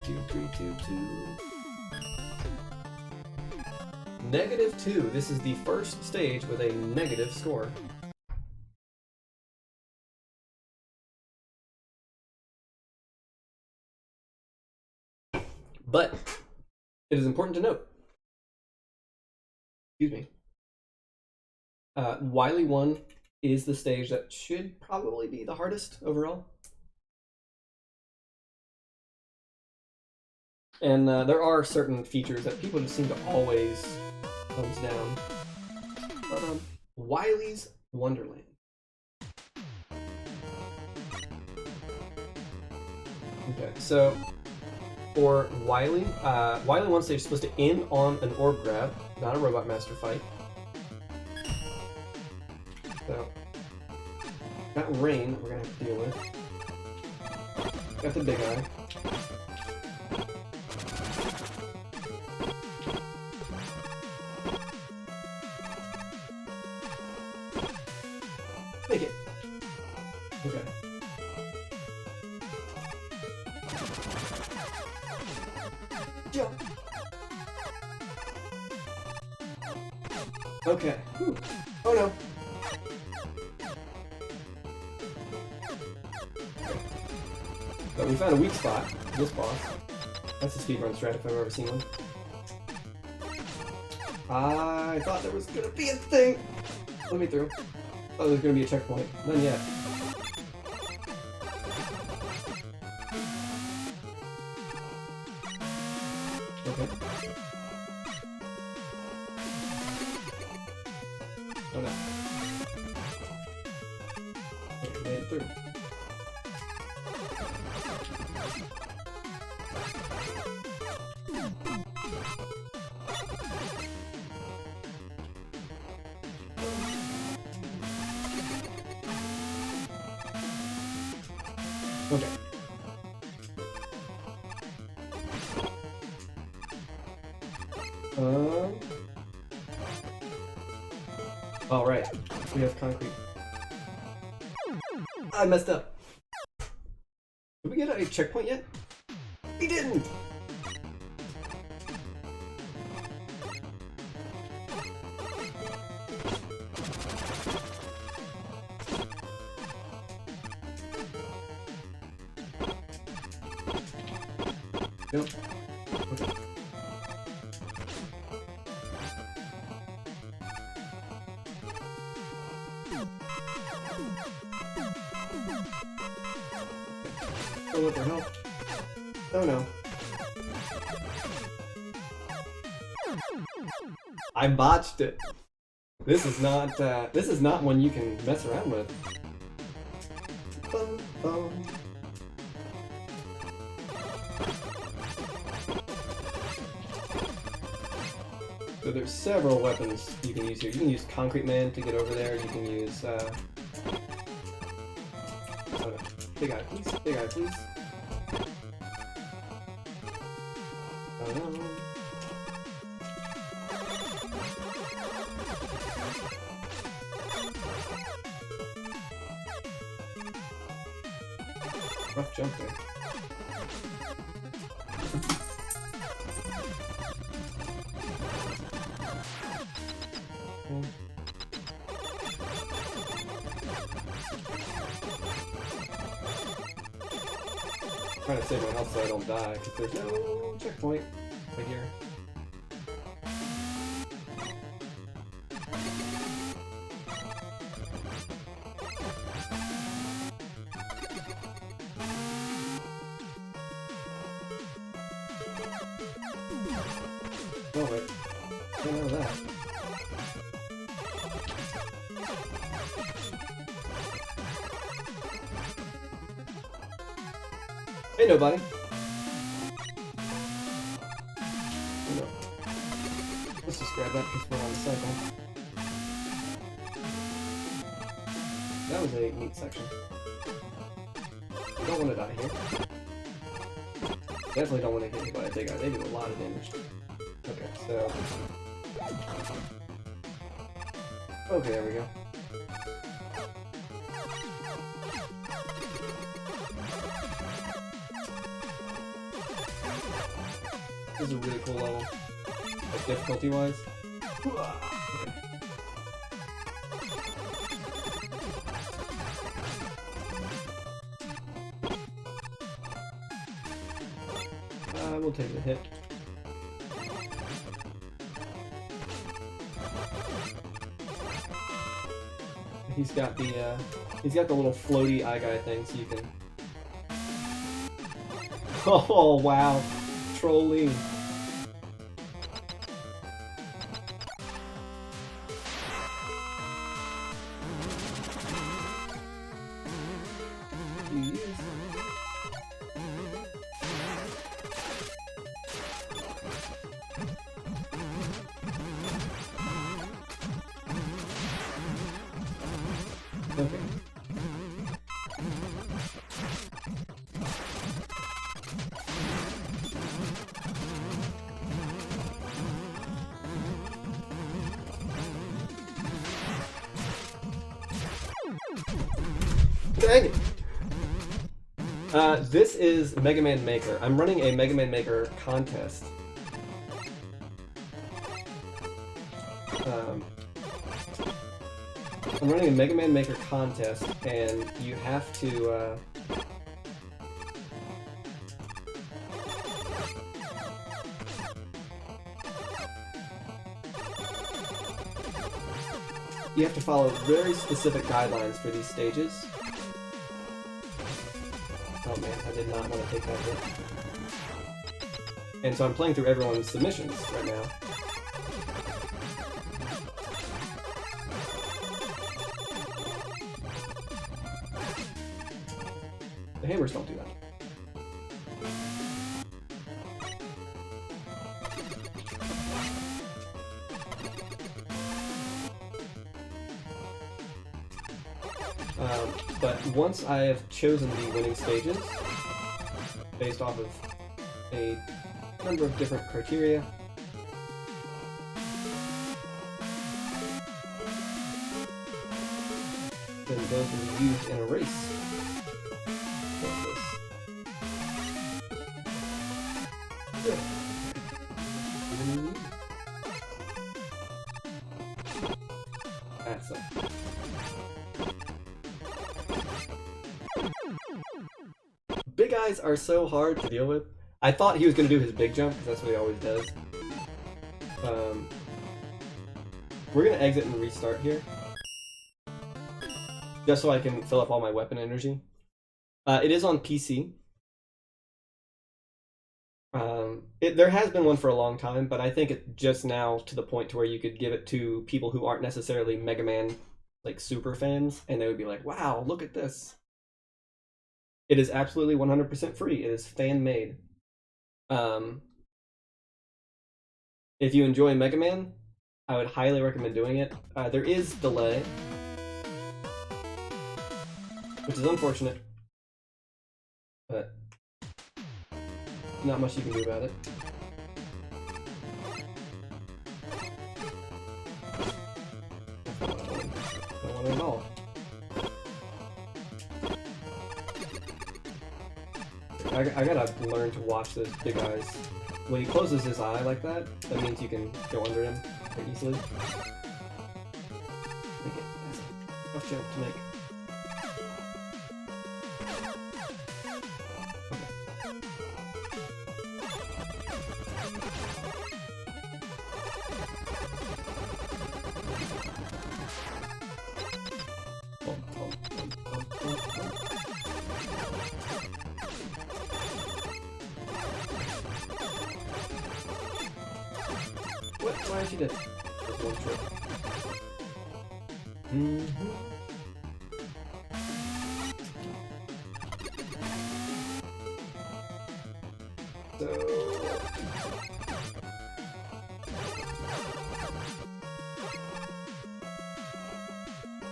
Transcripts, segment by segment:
2, 3, 2, 2. -2. This is the first stage with a negative score. But it is important to note, excuse me, Wily1 is the stage that should probably be the hardest overall. And there are certain features that people just seem to always thumbs down. But Wily's Wonderland. Okay, so for Wily, Wily1 stage is supposed to end on an orb grab, not a robot master fight. So got rain we're gonna have to deal with. Got the big eye. Make it. Okay. Jump. Okay. Whew. Oh no. But we found a weak spot. This boss. That's a speedrun strat if I've ever seen one. I thought there was gonna be a thing. Let me through. Oh, there's gonna be a checkpoint. None yet. Okay. Oh no. Okay, made it through. Okay. All right. We have concrete. I messed up. Did we get a checkpoint yet? We didn't. Nope. Okay. Oh, what the hell? Oh no. I botched it. This is not one you can mess around with. Boom, boom. So there's several weapons you can use here. You can use Concrete Man to get over there. You can use oh no. Big eye, please. Big eye, please. Oh no. Rough jump there. Trying to save my health so I don't die, because there's no checkpoint right here. Oh wait, I don't know that. Hey, nobody. Oh, no. Let's just grab that because we're on the cycle. That was a neat section. You don't want to die here. Definitely don't want to get hit by a big guy. They do a lot of damage. Okay, so... Okay, there we go. This is a really cool level. Like, difficulty-wise. Okay. We'll take the hit. He's got the little floaty eye guy thing, so you can. Oh wow, trolling. Okay. Dang it! This is Megaman Maker. I'm running a Megaman Maker contest. I'm running a Megaman Maker contest, and you have to, you have to follow very specific guidelines for these stages. Oh man, I did not want to take that hit. And so I'm playing through everyone's submissions right now. The hammers don't do that. But once I have chosen the winning stages, based off of a number of different criteria, then those will be used in a race. That's it. Big eyes are so hard to deal with. I thought he was going to do his big jump, because that's what he always does. We're going to exit and restart here. Just so I can fill up all my weapon energy. It is on PC. There has been one for a long time, but I think it's just now to the point to where you could give it to people who aren't necessarily Mega Man like super fans, and they would be like, "Wow, look at this!" It is absolutely 100% free. It is fan made. If you enjoy Mega Man, I would highly recommend doing it. There is delay, which is unfortunate, but not much you can do about it. Don't want it at all. I gotta learn to watch those big eyes. When he closes his eye like that, that means you can go under him quite easily. Make it a tough jump to make. Why did she do this? That's one trick. So...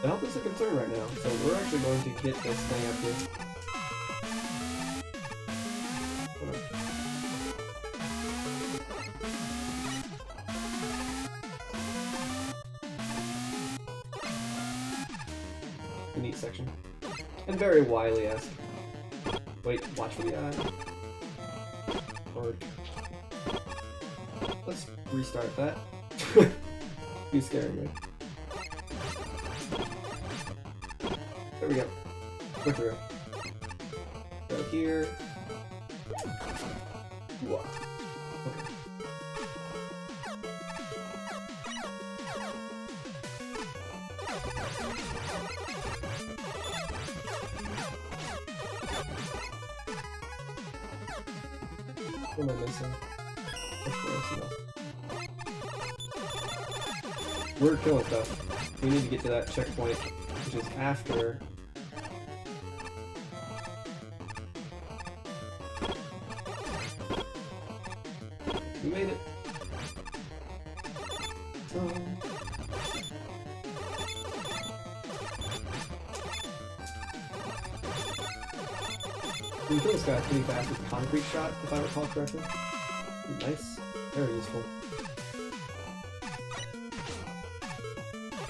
the health is a concern right now, so we're actually going to get this thing up here. A neat section. And very Wily-esque. Wait, watch for the eye. Or... let's restart that. You scaring me. There we go. We're through. Go here. Whoa. Okay. What am I missing? We're killing stuff. We need to get to that checkpoint, which is after. We made it. We kill this guy pretty fast with concrete shot, if I recall correctly. Nice. Very useful.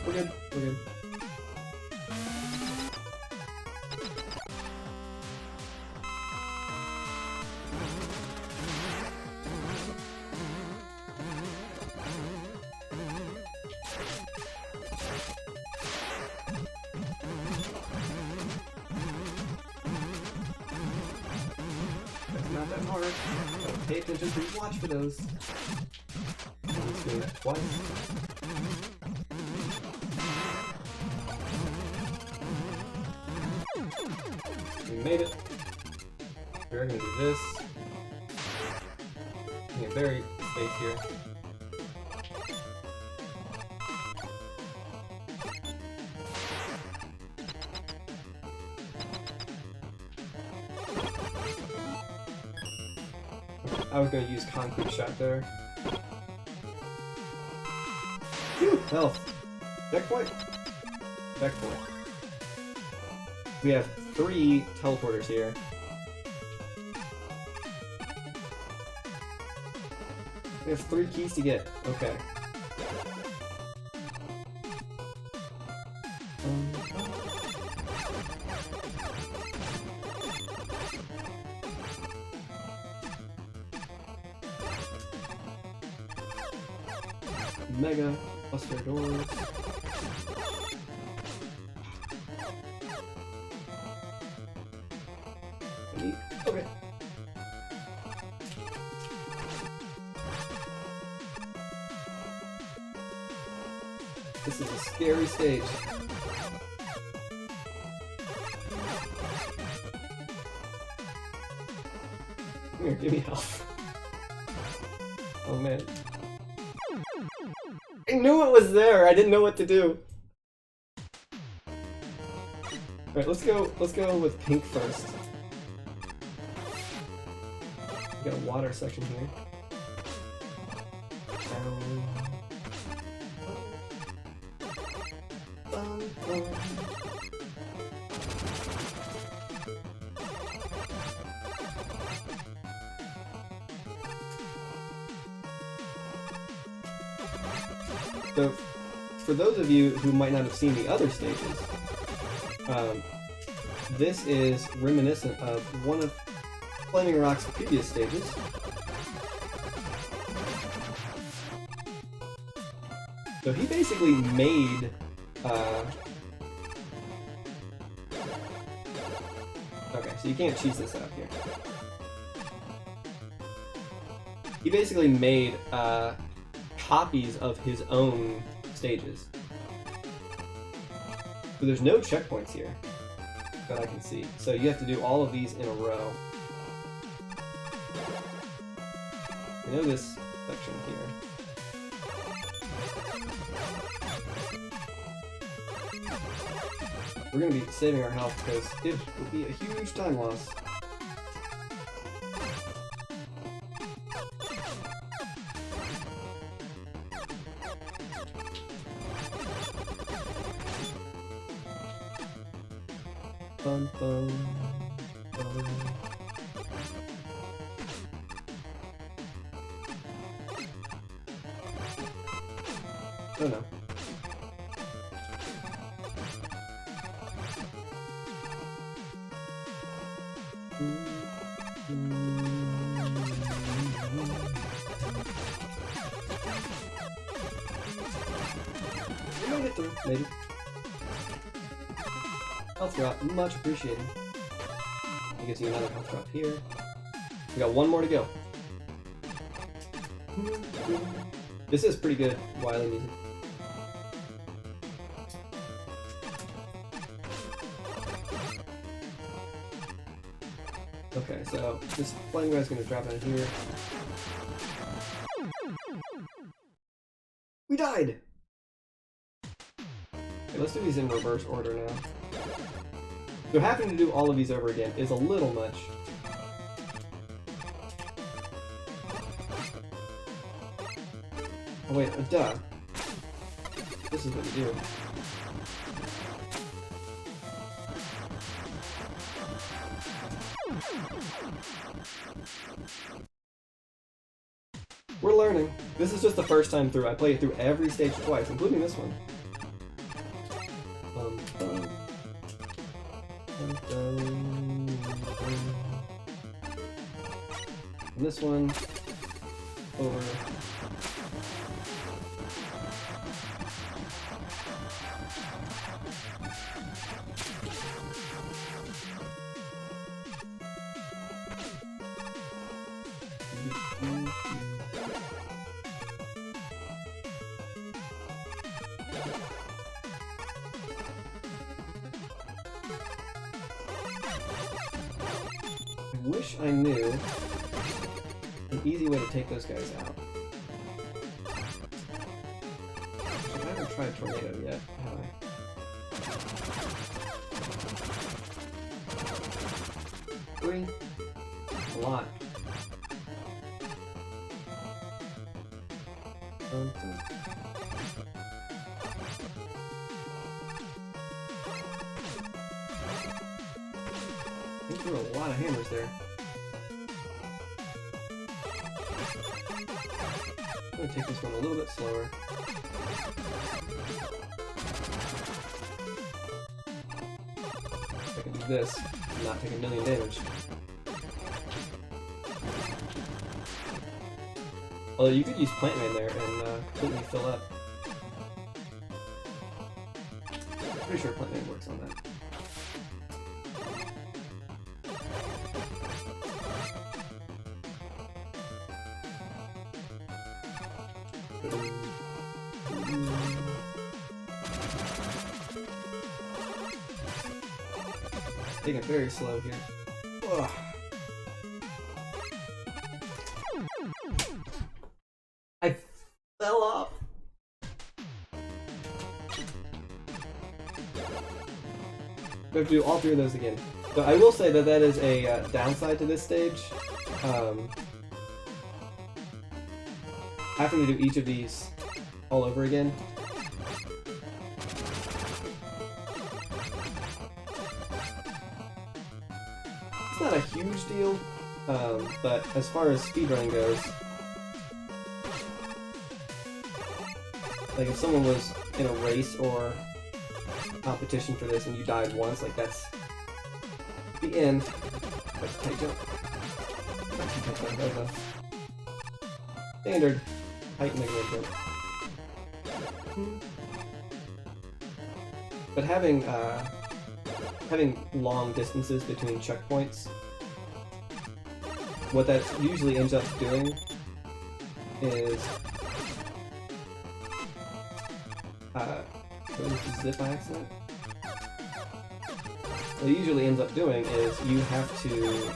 We're good. We're good. That's not that hard. Pay attention, please watch for those. Let's do that twice. We made it. We're gonna do this. Get very safe here. I was gonna use concrete shot there. Phew, health. Checkpoint. Checkpoint. We have 3 teleporters here. We have 3 keys to get. Okay. Mega Buster doors. Okay. This is a scary stage. Come here, give me health. Oh man. I knew it was there. I didn't know what to do. Alright, let's go with pink first. We got a water section here. So, for those of you who might not have seen the other stages, this is reminiscent of one of FlamingRok's previous stages. So he basically made okay, so you can't cheese this out here. He basically made copies of his own stages. So there's no checkpoints here that I can see. So you have to do all of these in a row. You know this section here. We're going to be saving our health because it would be a huge time loss. Bum, bum, bum. Oh no. through, maybe. Health drop, much appreciated. It gets you another health drop here. We got one more to go. This is pretty good Wily music. Okay, so this flame guy's gonna drop in here. We died! Okay, let's do these in reverse order now. So having to do all of these over again is a little much. Oh wait, duh. This is what you do. We're learning. This is just the first time through. I played through every stage twice, including this one. And this one over. I wish I knew an easy way to take those guys out. Actually, I haven't tried Tornado yet, have I? Three? A lot. I think there were a lot of hammers there. I'm gonna take this one a little bit slower. If I can do this and not take a million damage. Although you could use Plant Man there and completely fill up. Pretty sure Plant Man works on that. Taking it very slow here. Ugh. I fell off. We have to do all three of those again. But I will say that that is a downside to this stage. Having to do each of these all over again. It's not a huge deal, but as far as speedrunning goes, like if someone was in a race or competition for this and you died once, like that's the end. That's a tight jump. That's a standard height Megaman jump. But having long distances between checkpoints, what that usually ends up doing is zip by accident. What it usually ends up doing is you have to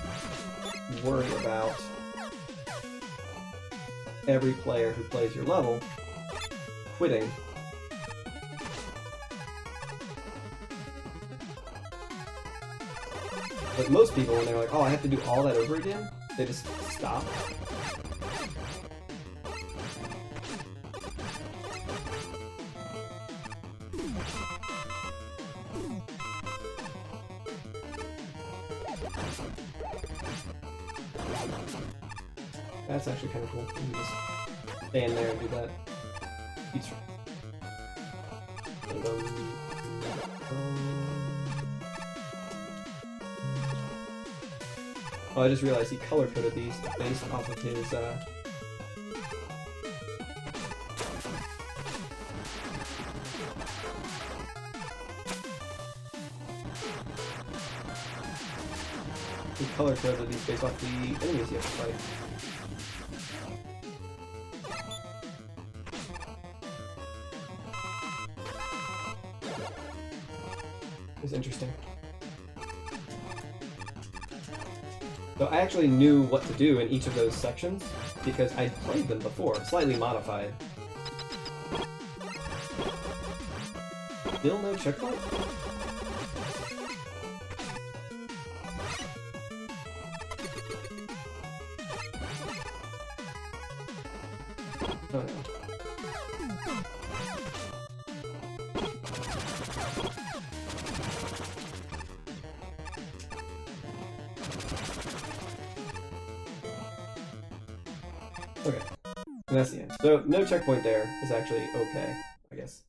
worry about every player who plays your level quitting. But most people, when they're like, oh, I have to do all that over again, they just stop. That's actually kind of cool. You can just stand there and do that. Oh, I just realized he color-coded these based off of his, We color coded these based off the enemies you have to fight. It's interesting. So I actually knew what to do in each of those sections because I'd played them before, slightly modified. Still no checkpoint? Oh no. Okay, and that's the end. So no checkpoint there is actually okay, I guess.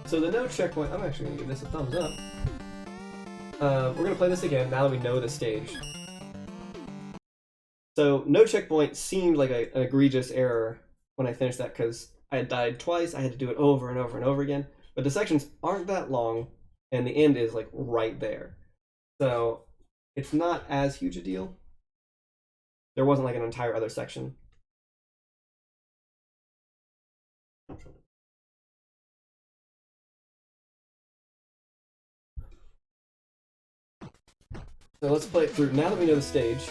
So the no checkpoint, I'm actually gonna give this a thumbs up. We're gonna play this again now that we know the stage. So no checkpoint seemed like an egregious error when I finished that because I had died twice, I had to do it over and over and over again. But the sections aren't that long, and the end is like right there. So it's not as huge a deal. There wasn't like an entire other section. So let's play it through. Now that we know the stage.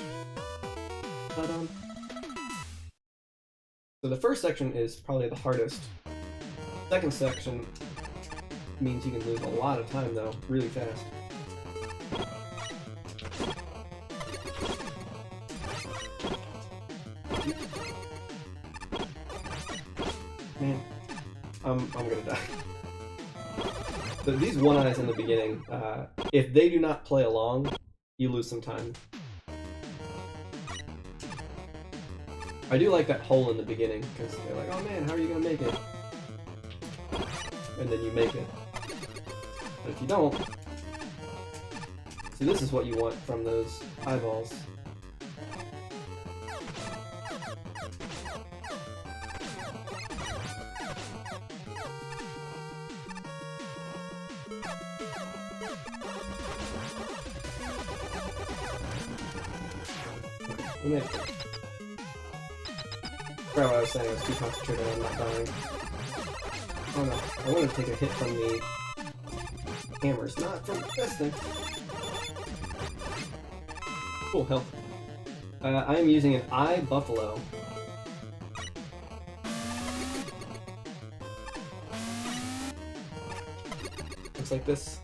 So the first section is probably the hardest. Second section means you can lose a lot of time though, really fast. Man, I'm gonna die. So these one-eyes in the beginning, if they do not play along, you lose some time. I do like that hole in the beginning, because they're like, oh man, how are you gonna make it? And then you make it. But if you don't... See, this is what you want from those eyeballs. We made it. Forgot what I was saying, I was too concentrated on not dying. Oh no, I wanted to take a hit from the hammers, not from this thing. Cool, health. I am using an eye buffalo. Looks like this.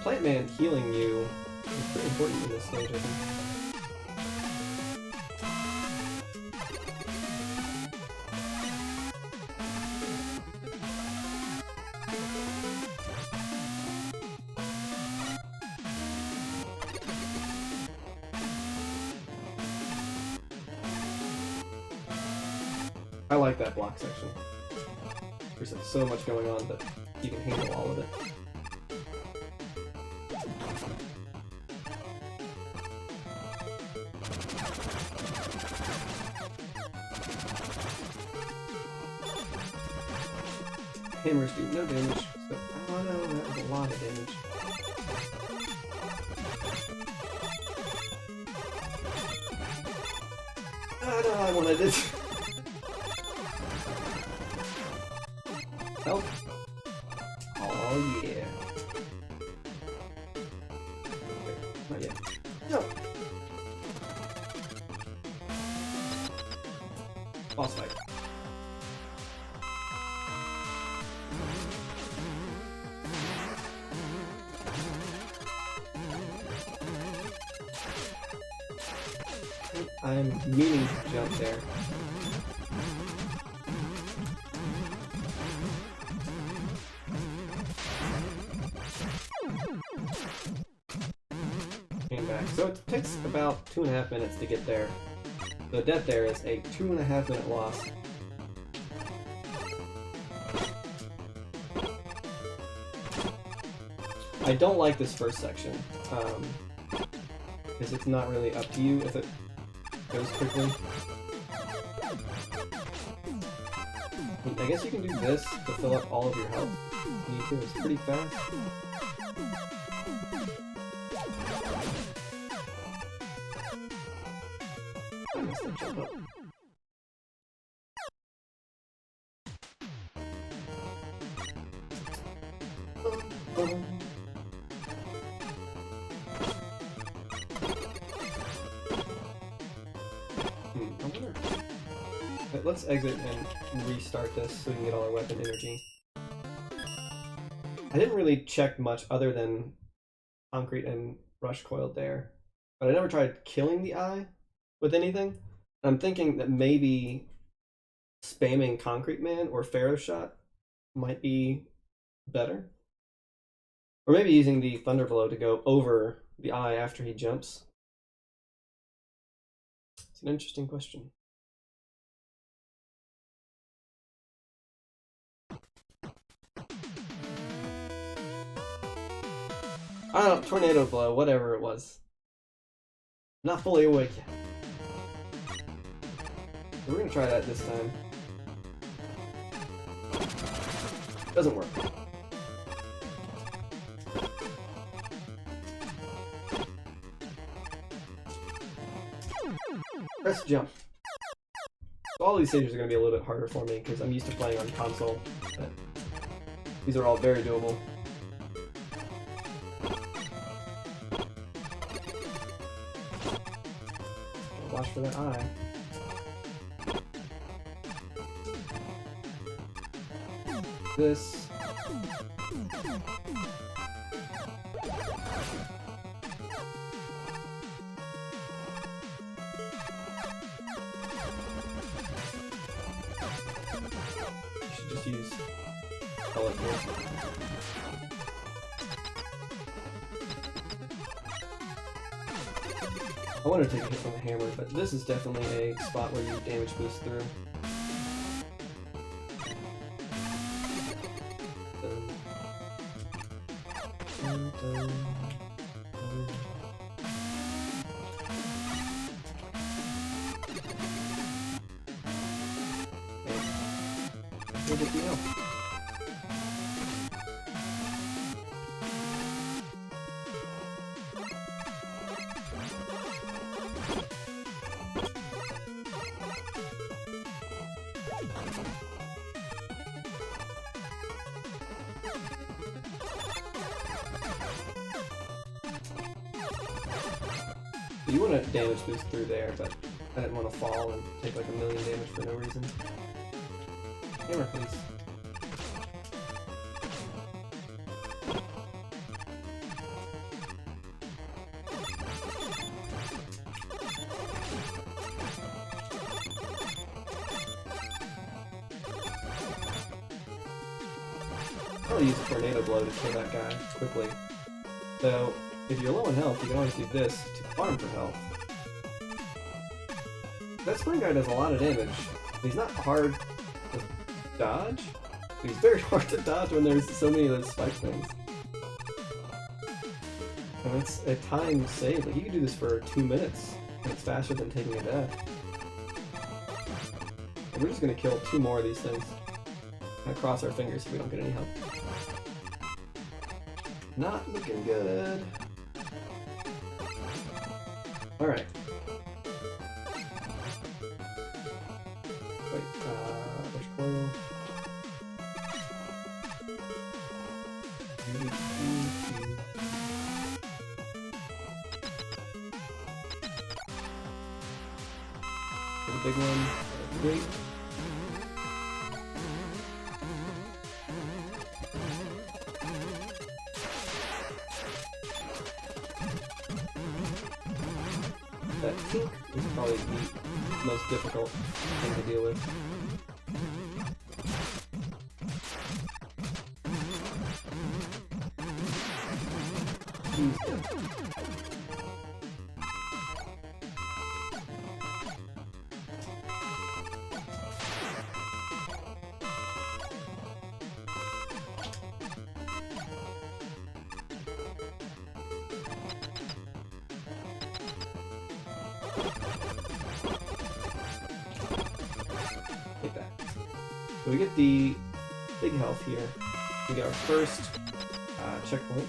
Plant Man healing you is pretty important in this stage, I think. I like that block section. There's like so much going on that you can handle all of it. Hammers do no damage, so oh no, that was a lot of damage. Oh no, I wanted it. Help. Oh yeah. Wait, not yet. No! Boss fight. I'm meaning to jump there. Came back. So it takes about 2.5 minutes to get there. The death there is a 2.5 minute loss. I don't like this first section. because it's not really up to you if it goes quickly. I guess you can do this to fill up all of your health. You need to. It's pretty fast. I must have jumped up. I wonder. Let's exit and restart this so we can get all our weapon energy. I didn't really check much other than concrete and rush coiled there, but I never tried killing the eye with anything. I'm thinking that maybe spamming Concrete Man or Pharaoh Shot might be better. Or maybe using the Thunder Blow to go over the eye after he jumps. It's an interesting question. I don't know, Tornado Blow, whatever it was. Not fully awake yet. So we're gonna try that this time. Doesn't work. Press jump. So all these stages are going to be a little bit harder for me because I'm used to playing on console, but these are all very doable. Watch for that eye. This. Should just use pellet here. I want to take a hit from the hammer, but this is definitely a spot where you damage boost through. No big deal. You want to damage boost through there, but I didn't want to fall and take like 1,000,000 damage for no reason. Hammer, please. I'll use a Tornado Blow to kill that guy quickly. So, if you're low on health, you can always do this to farm for health. That spring guy does a lot of damage. He's not hard to dodge. He's very hard to dodge when there's so many of those spike things. And it's a time save. Like, you can do this for 2 minutes, and it's faster than taking a death. And we're just gonna kill 2 more of these things. And cross our fingers if we don't get any help. Not looking good. Alright. Wait, which coil? The big one. Great. That pink is probably the most difficult thing to deal with. Take that. So we get the big health here. We get our first checkpoint.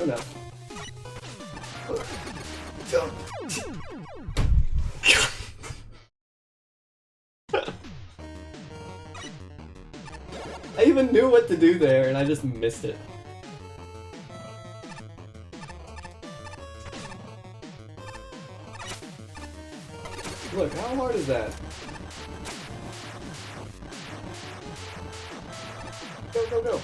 Oh no. Jump! I even knew what to do there and I just missed it. Look, how hard is that? Go, go, go!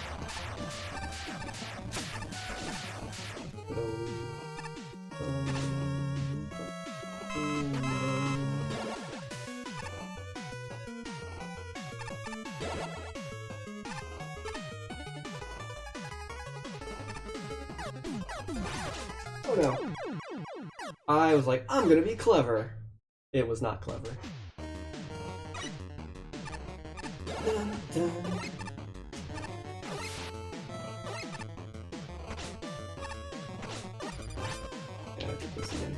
Oh no. I was like, I'm gonna be clever. It was not clever. Dun, dun. Yeah, I'll get this again.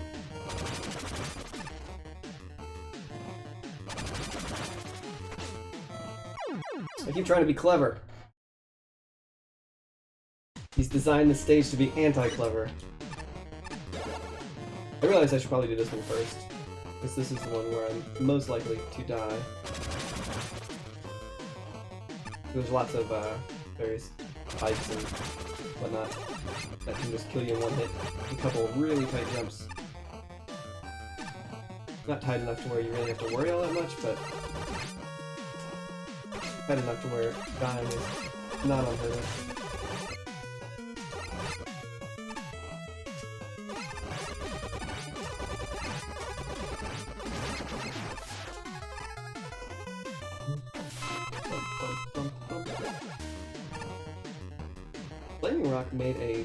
I keep trying to be clever. He's designed the stage to be anti-clever. I realize I should probably do this one first, because this is the one where I'm most likely to die. There's lots of various spikes and whatnot that can just kill you in one hit. A couple of really tight jumps. Not tight enough to where you really have to worry all that much, but tight enough to where dying is not unheard of. FlamingRok made a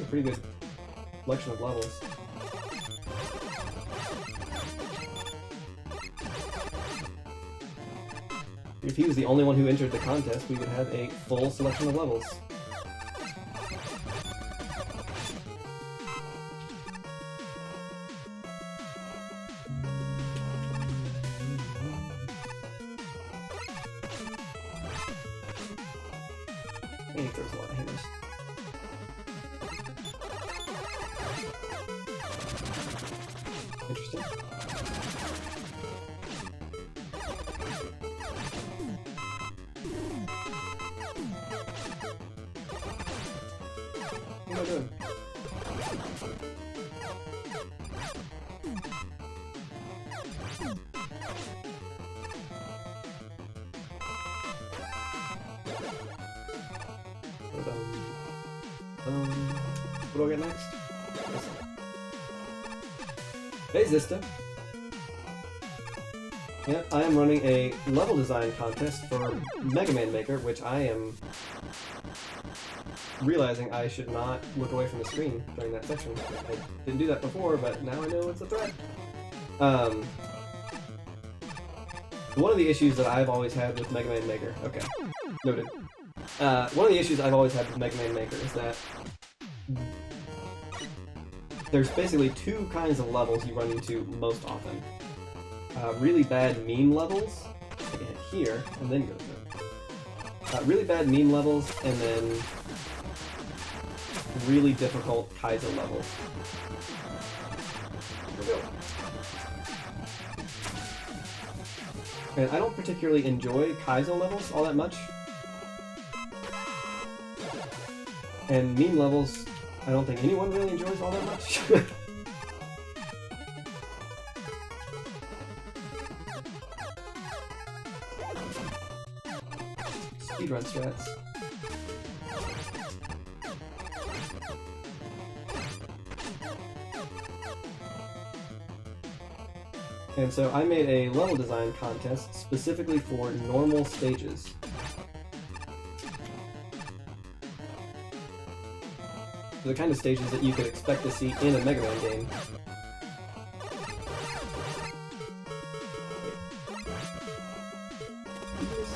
pretty good collection of levels. If he was the only one who entered the contest, we would have a full selection of levels. And he throws a lot of hammers. Interesting. What am I doing? What do I get next? Hey Zista. Yeah, I am running a level design contest for Megaman Maker, which I am realizing I should not look away from the screen during that section. I didn't do that before, but now I know it's a threat. One of the issues that I've always had with Megaman Maker, okay, noted. One of the issues I've always had with Megaman Maker is that there's basically two kinds of levels you run into most often. Really bad meme levels, take a hit here, and then go through. Really bad meme levels, and then really difficult Kaizo levels. Here we go. And I don't particularly enjoy Kaizo levels all that much. And meme levels, I don't think anyone really enjoys all that much. Speedrun strats. And so I made a level design contest specifically for normal stages. So the kind of stages that you could expect to see in a Mega Man game.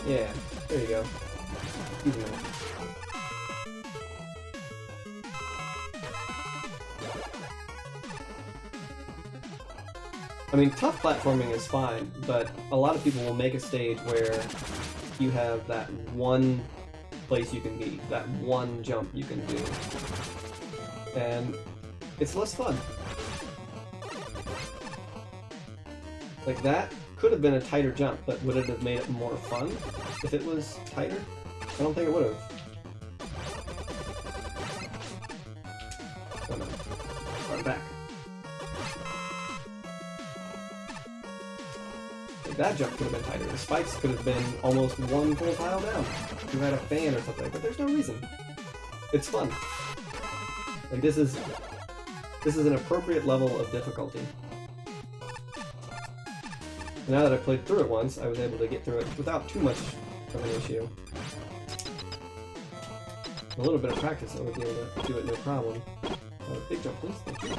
Yeah, there you go. Even more. I mean, tough platforming is fine, but a lot of people will make a stage where you have that one place you can be, that one jump you can do, and it's less fun. Like, that could have been a tighter jump, but would it have made it more fun if it was tighter? I don't think it would have. Oh no. I'm back. Like, that jump could have been tighter. The spikes could have been almost one full tile down. If you had a fan or something, but there's no reason. It's fun. Like, this is an appropriate level of difficulty. And now that I've played through it once, I was able to get through it without too much of an issue. A little bit of practice, I would be able to do it no problem. Big jump, please. Thank you.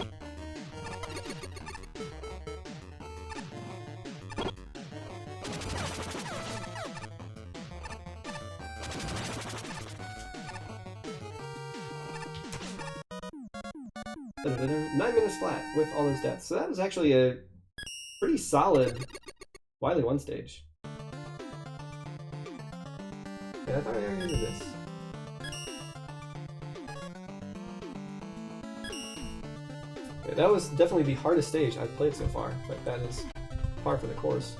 Da-da-da-da. 9 minutes flat with all those deaths. So that was actually a pretty solid Wily1 stage. Yeah, I thought I already did this. Yeah, that was definitely the hardest stage I've played so far, but that is par for the course.